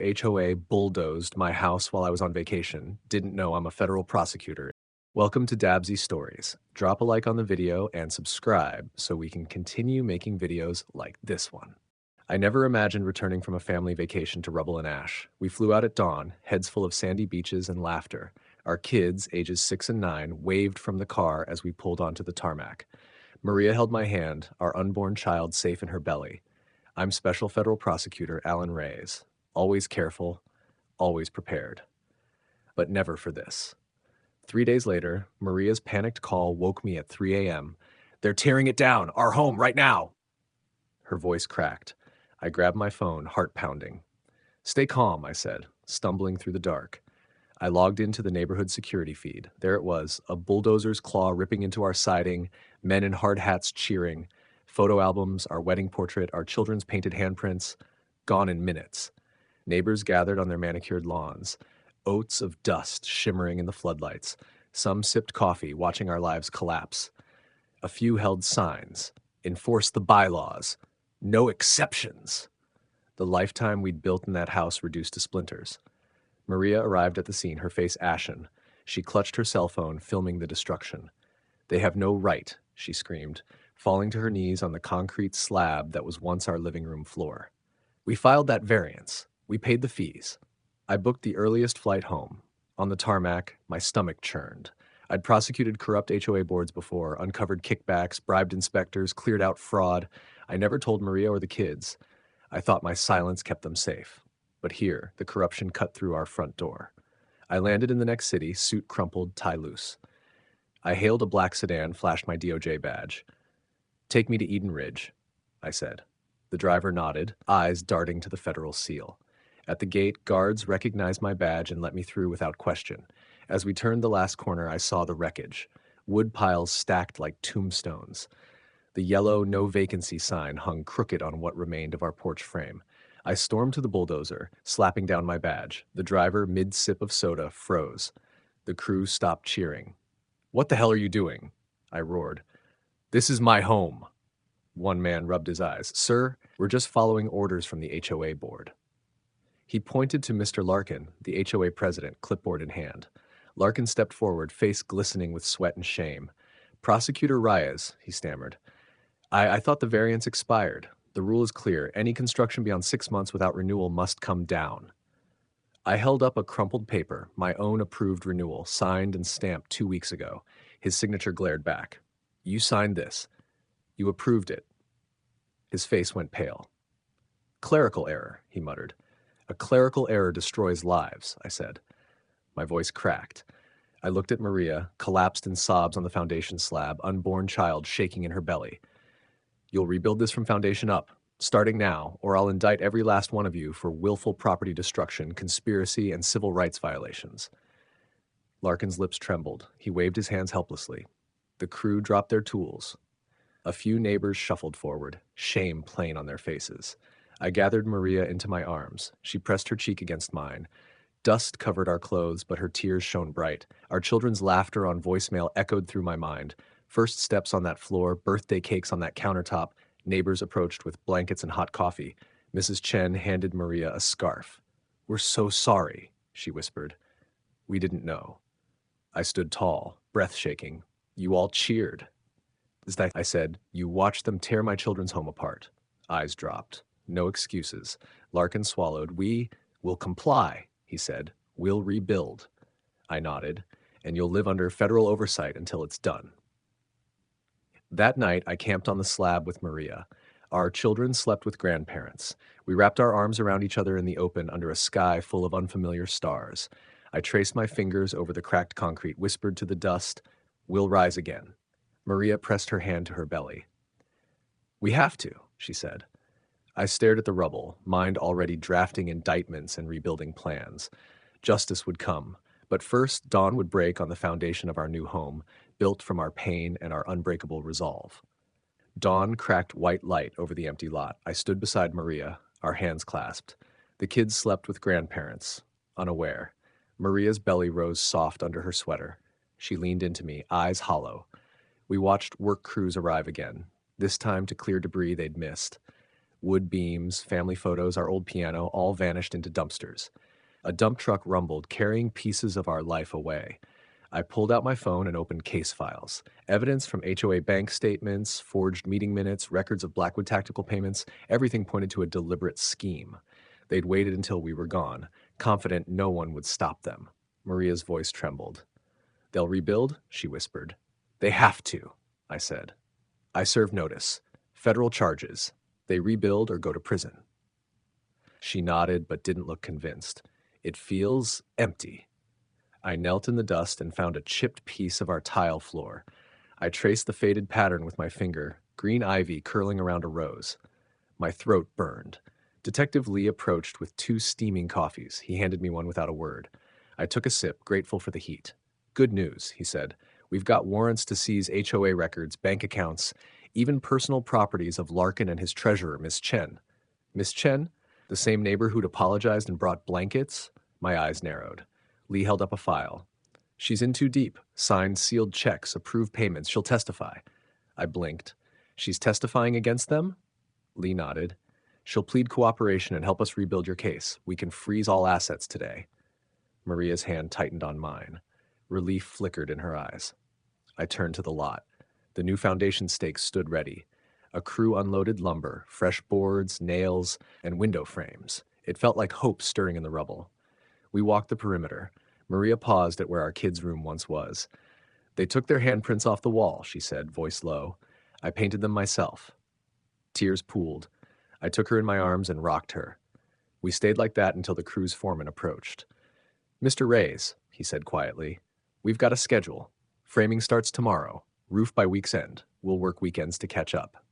HOA bulldozed my house while I was on vacation. Didn't know I'm a federal prosecutor. Welcome to Dabsy Stories. Drop a like on the video and subscribe so we can continue making videos like this one. I never imagined returning from a family vacation to rubble and ash. We flew out at dawn, heads full of sandy beaches and laughter. Our kids, ages 6 and 9, waved from the car as we pulled onto the tarmac. Maria held my hand, our unborn child safe in her belly. I'm Special Federal Prosecutor Alan Reyes. Always careful, always prepared. But never for this. 3 days later, Maria's panicked call woke me at 3 a.m. "They're tearing it down! Our home, right now!" Her voice cracked. I grabbed my phone, heart pounding. "Stay calm," I said, stumbling through the dark. I logged into the neighborhood security feed. There it was, a bulldozer's claw ripping into our siding, men in hard hats cheering, photo albums, our wedding portrait, our children's painted handprints, gone in minutes. Neighbors gathered on their manicured lawns, oats of dust shimmering in the floodlights. Some sipped coffee, watching our lives collapse. A few held signs, "Enforce the bylaws," "No exceptions." The lifetime we'd built in that house reduced to splinters. Maria arrived at the scene, her face ashen. She clutched her cell phone, filming the destruction. "They have no right," she screamed, falling to her knees on the concrete slab that was once our living room floor. We filed that variance. We paid the fees. I booked the earliest flight home. On the tarmac, my stomach churned. I'd prosecuted corrupt HOA boards before, uncovered kickbacks, bribed inspectors, cleared out fraud. I never told Maria or the kids. I thought my silence kept them safe. But here, the corruption cut through our front door. I landed in the next city, suit crumpled, tie loose. I hailed a black sedan, flashed my DOJ badge. "Take me to Eden Ridge," I said. The driver nodded, eyes darting to the federal seal. At the gate, guards recognized my badge and let me through without question. As we turned the last corner, I saw the wreckage. Wood piles stacked like tombstones. The yellow "no vacancy" sign hung crooked on what remained of our porch frame. I stormed to the bulldozer, slapping down my badge. The driver, mid-sip of soda, froze. The crew stopped cheering. "What the hell are you doing?" I roared. "This is my home." One man rubbed his eyes. "Sir, we're just following orders from the HOA board." He pointed to Mr. Larkin, the HOA president, clipboard in hand. Larkin stepped forward, face glistening with sweat and shame. "Prosecutor Reyes," he stammered. I thought the variance expired. The rule is clear. Any construction beyond 6 months without renewal must come down." I held up a crumpled paper, my own approved renewal, signed and stamped 2 weeks ago. His signature glared back. "You signed this. You approved it." His face went pale. "Clerical error," he muttered. "A clerical error destroys lives," I said. My voice cracked. I looked at Maria, collapsed in sobs on the foundation slab, unborn child shaking in her belly. "You'll rebuild this from foundation up, starting now, or I'll indict every last one of you for willful property destruction, conspiracy, and civil rights violations." Larkin's lips trembled. He waved his hands helplessly. The crew dropped their tools. A few neighbors shuffled forward, shame plain on their faces. I gathered Maria into my arms. She pressed her cheek against mine. Dust covered our clothes, but her tears shone bright. Our children's laughter on voicemail echoed through my mind. First steps on that floor, birthday cakes on that countertop. Neighbors approached with blankets and hot coffee. Mrs. Chen handed Maria a scarf. "We're so sorry," she whispered. "We didn't know." I stood tall, breath shaking. "You all cheered." I said, "You watched them tear my children's home apart." Eyes dropped. No excuses. Larkin swallowed. "We will comply," he said. "We'll rebuild." I nodded. "And you'll live under federal oversight until it's done." That night, I camped on the slab with Maria. Our children slept with grandparents. We wrapped our arms around each other in the open under a sky full of unfamiliar stars. I traced my fingers over the cracked concrete, whispered to the dust, "We'll rise again." Maria pressed her hand to her belly. "We have to," she said. I stared at the rubble, mind already drafting indictments and rebuilding plans. Justice would come, but first dawn would break on the foundation of our new home, built from our pain and our unbreakable resolve. Dawn cracked white light over the empty lot. I stood beside Maria, our hands clasped. The kids slept with grandparents, unaware. Maria's belly rose soft under her sweater. She leaned into me, eyes hollow. We watched work crews arrive again, this time to clear debris they'd missed. Wood beams, family photos, our old piano, all vanished into dumpsters. A dump truck rumbled, carrying pieces of our life away. I pulled out my phone and opened case files. Evidence from HOA bank statements, forged meeting minutes, records of Blackwood tactical payments, everything pointed to a deliberate scheme. They'd waited until we were gone, confident no one would stop them. Maria's voice trembled. "They'll rebuild?" she whispered. "They have to," I said. "I serve notice. Federal charges. They rebuild or go to prison." She nodded but didn't look convinced. "It feels empty." I knelt in the dust and found a chipped piece of our tile floor. I traced the faded pattern with my finger, green ivy curling around a rose. My throat burned. Detective Lee approached with 2 steaming coffees. He handed me one without a word. I took a sip, grateful for the heat. "Good news," he said. "We've got warrants to seize HOA records, bank accounts, even personal properties of Larkin and his treasurer, Miss Chen." "Miss Chen? The same neighbor who'd apologized and brought blankets?" My eyes narrowed. Lee held up a file. "She's in too deep. Signed sealed checks, approved payments. She'll testify." I blinked. "She's testifying against them?" Lee nodded. "She'll plead cooperation and help us rebuild your case. We can freeze all assets today." Maria's hand tightened on mine. Relief flickered in her eyes. I turned to the lot. The new foundation stakes stood ready. A crew unloaded lumber, fresh boards, nails, and window frames. It felt like hope stirring in the rubble. We walked the perimeter. Maria paused at where our kids' room once was. "They took their handprints off the wall," she said, voice low. "I painted them myself." Tears pooled. I took her in my arms and rocked her. We stayed like that until the crew's foreman approached. "Mr. Reyes," he said quietly, "we've got a schedule. Framing starts tomorrow. Roof by week's end. We'll work weekends to catch up."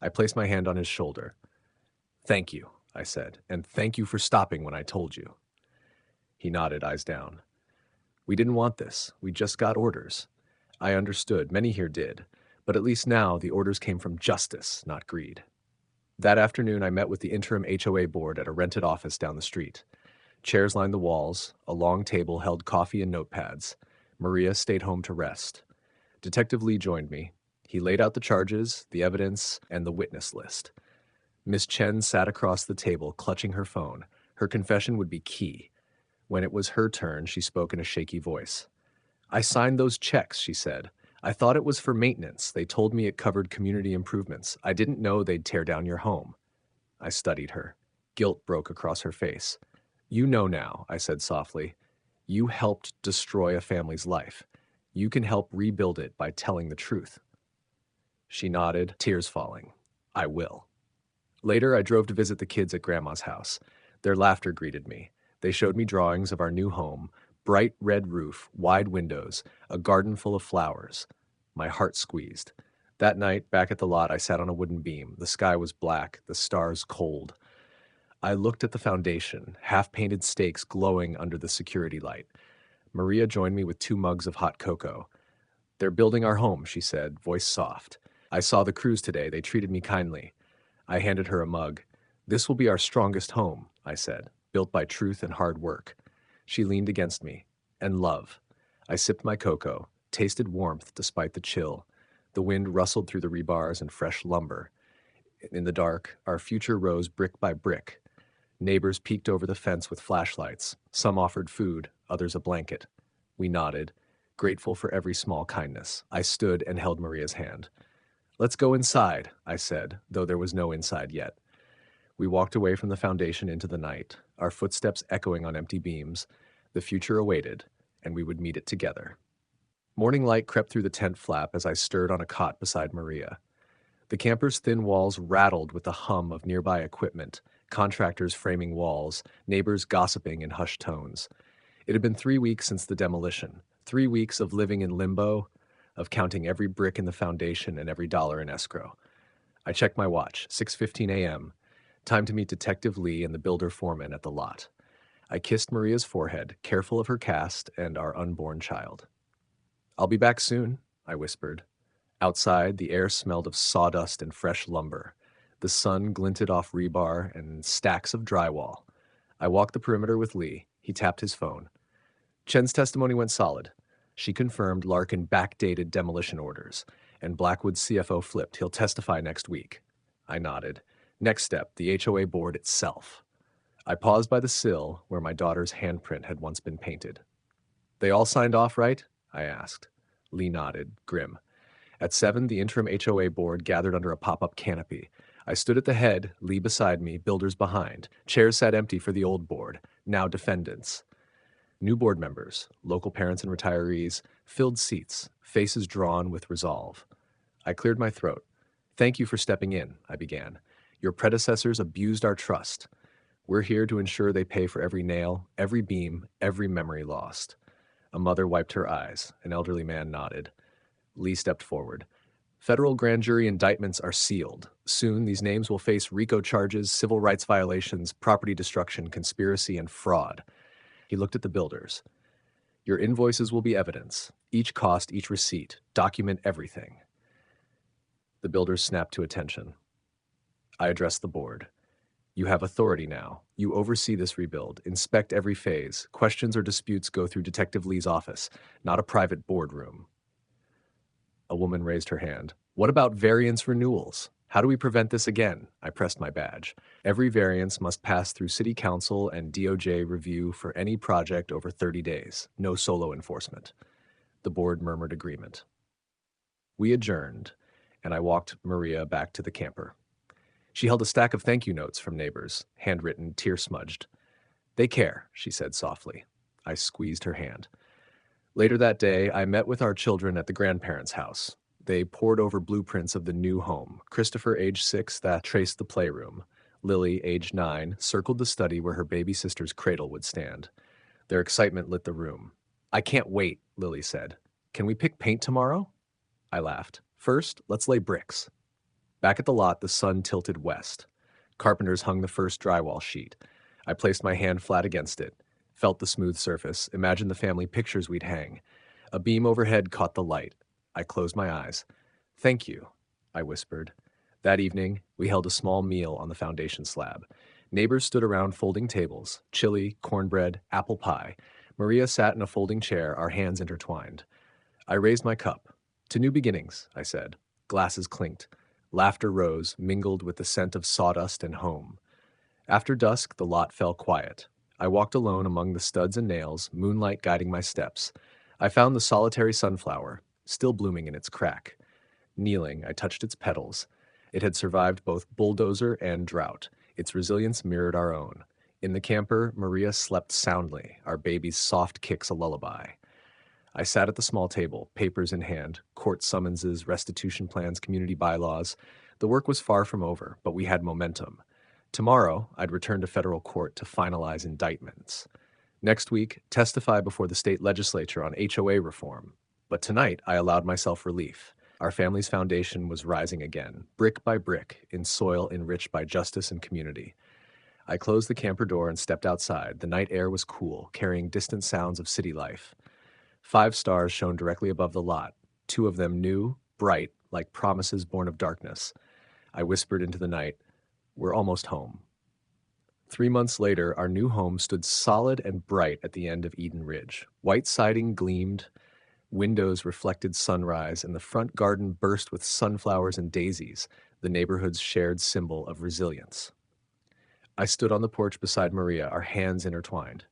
I placed my hand on his shoulder. "Thank you," I said, "and thank you for stopping when I told you." He nodded, eyes down. "We didn't want this. We just got orders." I understood. Many here did. But at least now the orders came from justice, not greed. That afternoon I met with the interim HOA board at a rented office down the street. Chairs lined the walls. A long table held coffee and notepads. Maria stayed home to rest. Detective Lee joined me. He laid out the charges, the evidence, and the witness list. Miss Chen sat across the table, clutching her phone. Her confession would be key. When it was her turn, she spoke in a shaky voice. "I signed those checks," she said. "I thought it was for maintenance. They told me it covered community improvements. I didn't know they'd tear down your home." I studied her. Guilt broke across her face. "You know now," I said softly. "You helped destroy a family's life. You can help rebuild it by telling the truth." She nodded, tears falling. "I will." Later, I drove to visit the kids at Grandma's house. Their laughter greeted me. They showed me drawings of our new home, bright red roof, wide windows, a garden full of flowers. My heart squeezed. That night, back at the lot, I sat on a wooden beam. The sky was black, the stars cold. I looked at the foundation, half-painted stakes glowing under the security light. Maria joined me with 2 mugs of hot cocoa. "They're building our home," she said, voice soft. "I saw the crews today. They treated me kindly." I handed her a mug. "This will be our strongest home," I said, "built by truth and hard work." She leaned against me. "And love." I sipped my cocoa, tasted warmth despite the chill. The wind rustled through the rebars and fresh lumber. In the dark, our future rose brick by brick. Neighbors peeked over the fence with flashlights. Some offered food, others a blanket. We nodded, grateful for every small kindness. I stood and held Maria's hand. "Let's go inside," I said, though there was no inside yet. We walked away from the foundation into the night, our footsteps echoing on empty beams. The future awaited, and we would meet it together. Morning light crept through the tent flap as I stirred on a cot beside Maria. The camper's thin walls rattled with the hum of nearby equipment, contractors framing walls, neighbors gossiping in hushed tones. It had been 3 weeks since the demolition, 3 weeks of living in limbo, of counting every brick in the foundation and every dollar in escrow. I checked my watch, 6:15 a.m., time to meet Detective Lee and the builder foreman at the lot. I kissed Maria's forehead, careful of her cast and our unborn child. "I'll be back soon," I whispered. Outside, the air smelled of sawdust and fresh lumber. The sun glinted off rebar and stacks of drywall. I walked the perimeter with Lee. He tapped his phone. Chen's testimony went solid. She confirmed Larkin backdated demolition orders, and Blackwood's CFO flipped. He'll testify next week. I nodded. Next step, the HOA board itself. I paused by the sill where my daughter's handprint had once been painted. They all signed off, right? I asked. Lee nodded, grim. At 7, the interim HOA board gathered under a pop-up canopy. I stood at the head, Lee beside me, builders behind. Chairs sat empty for the old board, now defendants. New board members, local parents and retirees, filled seats, faces drawn with resolve. I cleared my throat. Thank you for stepping in, I began. Your predecessors abused our trust. We're here to ensure they pay for every nail, every beam, every memory lost. A mother wiped her eyes. An elderly man nodded. Lee stepped forward. Federal grand jury indictments are sealed. Soon, these names will face RICO charges, civil rights violations, property destruction, conspiracy, and fraud. He looked at the builders. Your invoices will be evidence. Each cost, each receipt. Document everything. The builders snapped to attention. I addressed the board. You have authority now. You oversee this rebuild, inspect every phase. Questions or disputes go through Detective Lee's office, not a private boardroom. A woman raised her hand. What about variance renewals? How do we prevent this again? I pressed my badge. Every variance must pass through City Council and DOJ review for any project over 30 days. No solo enforcement. The board murmured agreement. We adjourned, and I walked Maria back to the camper. She held a stack of thank you notes from neighbors, handwritten, tear-smudged. They care, she said softly. I squeezed her hand. Later that day, I met with our children at the grandparents' house. They pored over blueprints of the new home. Christopher, age 6, that traced the playroom. Lily, age 9, circled the study where her baby sister's cradle would stand. Their excitement lit the room. I can't wait, Lily said. Can we pick paint tomorrow? I laughed. First, let's lay bricks. Back at the lot, the sun tilted west. Carpenters hung the first drywall sheet. I placed my hand flat against it, felt the smooth surface, imagined the family pictures we'd hang. A beam overhead caught the light. I closed my eyes. Thank you, I whispered. That evening, we held a small meal on the foundation slab. Neighbors stood around folding tables, chili, cornbread, apple pie. Maria sat in a folding chair, our hands intertwined. I raised my cup. To new beginnings, I said. Glasses clinked. Laughter rose, mingled with the scent of sawdust and home. After dusk, the lot fell quiet. I walked alone among the studs and nails, moonlight guiding my steps. I found the solitary sunflower, still blooming in its crack. Kneeling, I touched its petals. It had survived both bulldozer and drought. Its resilience mirrored our own. In the camper, Maria slept soundly, our baby's soft kicks a lullaby. I sat at the small table, papers in hand, court summonses, restitution plans, community bylaws. The work was far from over, but we had momentum. Tomorrow, I'd return to federal court to finalize indictments. Next week, testify before the state legislature on HOA reform. But tonight, I allowed myself relief. Our family's foundation was rising again, brick by brick, in soil enriched by justice and community. I closed the camper door and stepped outside. The night air was cool, carrying distant sounds of city life. 5 stars shone directly above the lot, 2 of them new, bright, like promises born of darkness. I whispered into the night, we're almost home. 3 months later, our new home stood solid and bright at the end of Eden Ridge. White siding gleamed, windows reflected sunrise, and the front garden burst with sunflowers and daisies, the neighborhood's shared symbol of resilience. I stood on the porch beside Maria, our hands intertwined.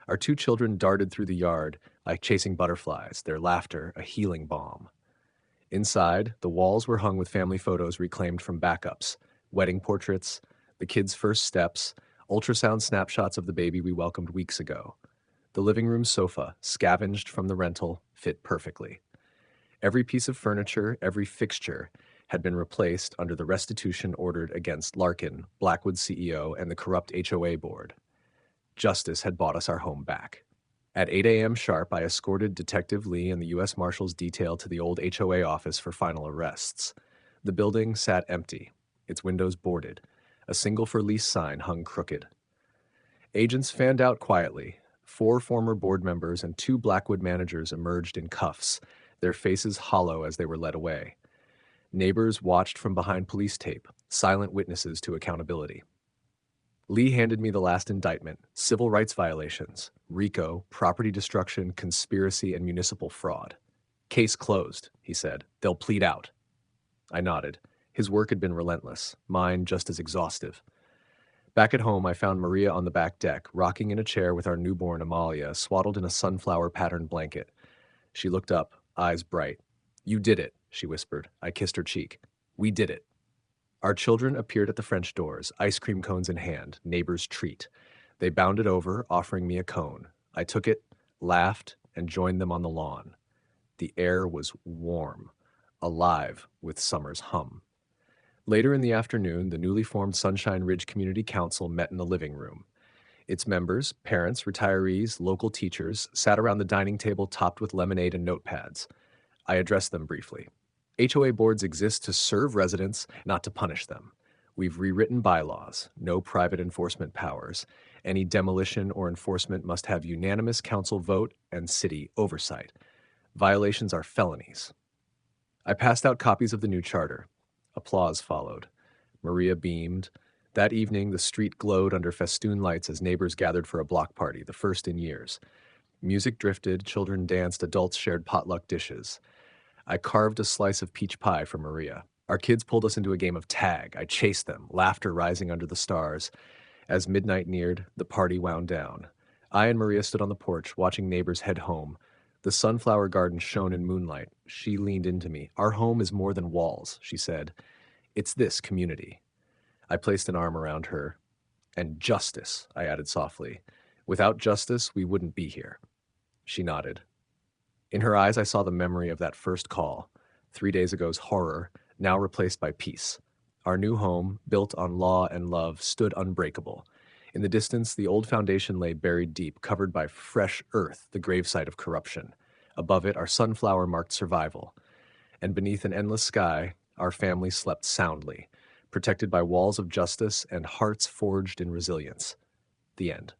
Our 2 children darted through the yard like chasing butterflies, their laughter a healing balm. Inside, the walls were hung with family photos reclaimed from backups, wedding portraits, the kids' first steps, ultrasound snapshots of the baby we welcomed weeks ago. The living room sofa, scavenged from the rental, fit perfectly. Every piece of furniture, every fixture, had been replaced under the restitution ordered against Larkin, Blackwood's CEO, and the corrupt HOA board. Justice had bought us our home back. At 8 a.m. sharp, I escorted Detective Lee and the U.S. Marshal's detail to the old HOA office for final arrests. The building sat empty, its windows boarded. A single for lease sign hung crooked. Agents fanned out quietly. 4 former board members and 2 Blackwood managers emerged in cuffs, their faces hollow as they were led away. Neighbors watched from behind police tape, silent witnesses to accountability. Lee handed me the last indictment, civil rights violations, RICO, property destruction, conspiracy, and municipal fraud. Case closed, he said. They'll plead out. I nodded. His work had been relentless, mine just as exhaustive. Back at home, I found Maria on the back deck, rocking in a chair with our newborn Amalia, swaddled in a sunflower-patterned blanket. She looked up, eyes bright. "You did it," she whispered. I kissed her cheek. "We did it." Our children appeared at the French doors, ice cream cones in hand, neighbor's treat. They bounded over, offering me a cone. I took it, laughed, and joined them on the lawn. The air was warm, alive with summer's hum. Later in the afternoon, the newly formed Sunshine Ridge Community Council met in the living room. Its members, parents, retirees, local teachers, sat around the dining table topped with lemonade and notepads. I addressed them briefly. HOA boards exist to serve residents, not to punish them. We've rewritten bylaws, no private enforcement powers. Any demolition or enforcement must have unanimous council vote and city oversight. Violations are felonies. I passed out copies of the new charter. Applause followed. Maria beamed. That evening, the street glowed under festoon lights as neighbors gathered for a block party, the first in years. Music drifted, children danced, adults shared potluck dishes. I carved a slice of peach pie for Maria. Our kids pulled us into a game of tag. I chased them, laughter rising under the stars. As midnight neared, the party wound down. I and Maria stood on the porch, watching neighbors head home. The sunflower garden shone in moonlight. She leaned into me. "Our home is more than walls," she said. "It's this community." I placed an arm around her. "And justice," I added softly. "Without justice, we wouldn't be here." She nodded. In her eyes, I saw the memory of that first call, 3 days ago's horror, now replaced by peace. Our new home, built on law and love, stood unbreakable. In the distance, the old foundation lay buried deep, covered by fresh earth, the gravesite of corruption. Above it, our sunflower marked survival. And beneath an endless sky, our family slept soundly, protected by walls of justice and hearts forged in resilience. The end.